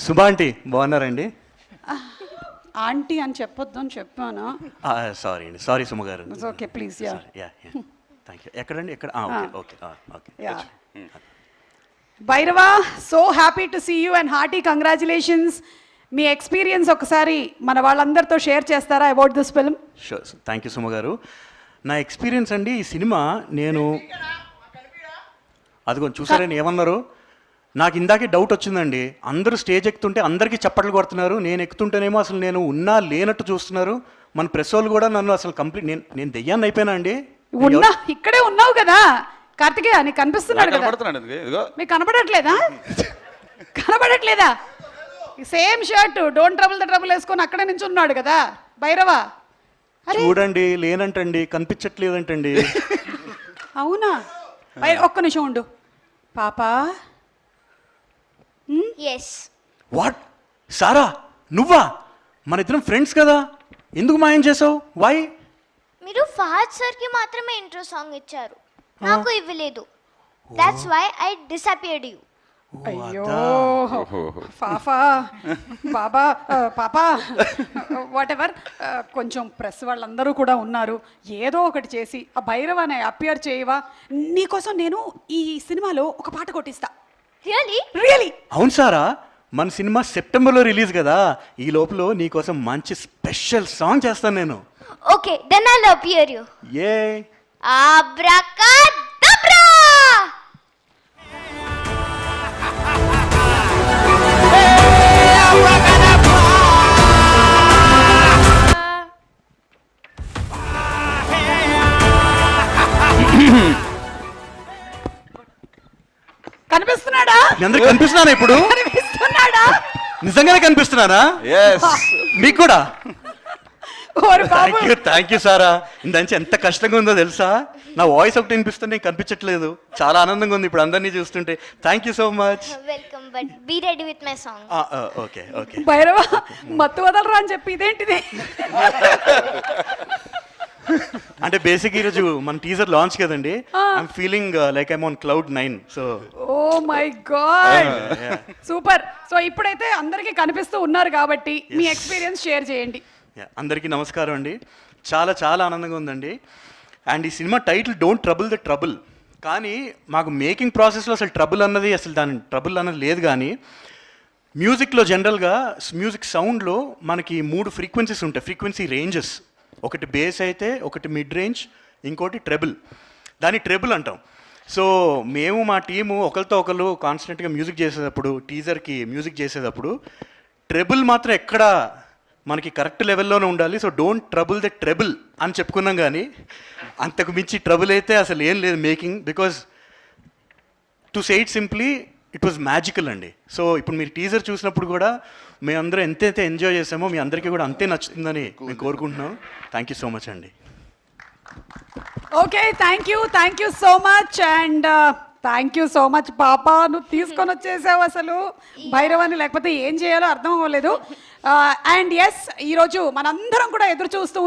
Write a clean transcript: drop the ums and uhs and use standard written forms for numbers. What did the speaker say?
Subha aunty బాగున్నారండి? Aunty అని చెప్పొద్దు అని చెప్పాను. సారీ అండి, సారీ సుమ గారు. Okay please. Ya thank you. ఎక్కడండి? ఎక్కడ? Okay okay. Bhairava, so happy to see you and hearty congratulations. మీ ఎక్స్పీరియన్స్ ఒకసారి మన వాళ్ళందరితో షేర్ చేస్తారా about this film? Sure. Thank you Suma గారు. నా ఎక్స్పీరియన్స్ అండి, ఈ సినిమా నేను అదిగో చూసారని ఏమన్నారు, నాకు ఇందాకే డౌట్ వచ్చిందండి. అందరూ స్టేజ్ ఎక్కుతుంటే అందరికీ చప్పట్లు కొడుతున్నారు, నేను ఎక్కుతుంటేనేమో అసలు నేను ఉన్నా లేనట్టు చూస్తున్నారు. మన ప్రెస్ వాళ్ళు కూడా నన్ను అసలు కంప్లీట్ నేను దెయ్యాన్ని అయిపోయినా అండి. ఉన్నా ఇక్కడే ఉన్నావు కదా కార్తికేయ, నీకు కనిపిస్తున్నాడు కదా, మీకు కనపడట్లేదా? కనపడట్లేదా? Same shirt don't trouble the trouble వేసుకొని అక్కడే నుంచి ఉన్నాడు కదా భైరవ. చూడండి, లేనంటండి, కనిపించట్లేదంటండి. అవునా? ఒక్క నిమిషం ఉండు పాపా. వాట్ సారా, నువ్వా? మన ఇద్దరం ఫ్రెండ్స్ కదా, ఎందుకు మాయం చేసావు? వై? మీరు ఫహద్ సార్ కి మాత్రమే ఇంట్రో సాంగ్ ఇచ్చారు, నాకు ఇవ్వలేదు. That's why I disappeared you. అయ్యో పాపా బాబా పాపా వాట్ ఎవర్. కొంచెం ప్రెస్ వాళ్ళందరూ కూడా ఉన్నారు, ఏదో ఒకటి చేసి ఆ భైరవాన్ని అపియర్ చేయవా? నీకోసం నేను ఈ సినిమాలో ఒక పాట కొట్టిస్తా. రియలీ? అవును సారా, మన సినిమా సెప్టెంబర్లో రిలీజ్ కదా, ఈ లోపల నీకోసం మంచి స్పెషల్ సాంగ్ చేస్తాను నేను. Okay, then I will appear you. ఏ అబ్రాకడబ్రా. కనిపిస్తున్నాడా? అందరికి కనిపిస్తున్నానా ఇప్పుడు? కనిపిస్తున్నాడా? నిజంగానే కనిపిస్తున్నానా? మీకు కూడా? Thank you Sara. ఇందాక ఎంత కష్టంగా ఉందో తెలుసా, నా వాయిస్ ఒకటి వినిపిస్తుంది, నేను కనిపించట్లేదు. చాలా ఆనందంగా ఉంది ఇప్పుడు అందరినీ చూస్తుంటే. Thank you so much. Welcome, but be ready with my song. Okay okay. Bhairava, Mathu Vadalara అని చెప్పి ఇదేంటిది? అంటే బేసిక్ ఈరోజు మన టీజర్ లాంచ్ కదండి, I'm feeling like I'm on cloud 9. So oh my god, super. So ఇప్పుడైతే అందరికీ కనిపిస్తూ ఉన్నారు కాబట్టి మీ ఎక్స్పీరియన్స్ షేర్ చేయండి. అందరికీ నమస్కారం అండి. చాలా చాలా ఆనందంగా ఉందండి. అండ్ ఈ cinema title don't trouble the trouble, కానీ మాకు మేకింగ్ ప్రాసెస్లో అసలు ట్రబుల్ అన్నది, అసలు దాని ట్రబుల్ అన్నది లేదు. కానీ మ్యూజిక్లో జనరల్గా మ్యూజిక్ సౌండ్లో మనకి 3 ఫ్రీక్వెన్సీస్ ఉంటాయి, ఫ్రీక్వెన్సీ రేంజెస్. ఒకటి బేస్ అయితే, ఒకటి మిడ్ రేంజ్, ఇంకోటి ట్రెబుల్. దాన్ని ట్రెబుల్ అంటాం. సో మేము మా టీము ఒకరితో ఒకరు కాన్స్టెంట్గా మ్యూజిక్ చేసేటప్పుడు, టీజర్కి మ్యూజిక్ చేసేటప్పుడు ట్రెబుల్ మాత్రం ఎక్కడ మనకి కరెక్ట్ లెవెల్లోనే ఉండాలి. So don't trouble the treble అని చెప్పుకున్నాం, కానీ అంతకు మించి ట్రబుల్ అయితే అసలు ఏం లేదు making. Because to say it simply, it was magical అండి. సో ఇప్పుడు మీరు టీజర్ చూసినప్పుడు కూడా మేమందరం ఎంతైతే ఎంజాయ్ చేసామో మీ అందరికీ కూడా అంతే నచ్చుతుందని మేము కోరుకుంటున్నాం. థ్యాంక్ యూ సో మచ్ అండి. Okay, thank you so much. And thank you so much పాపా, నువ్వు తీసుకొని వచ్చేసావు అసలు భైరవాన్ని, లేకపోతే ఏం చేయాలో అర్థం అవ్వలేదు. అండ్ ఎస్, ఈరోజు మనందరం కూడా ఎదురు చూస్తూ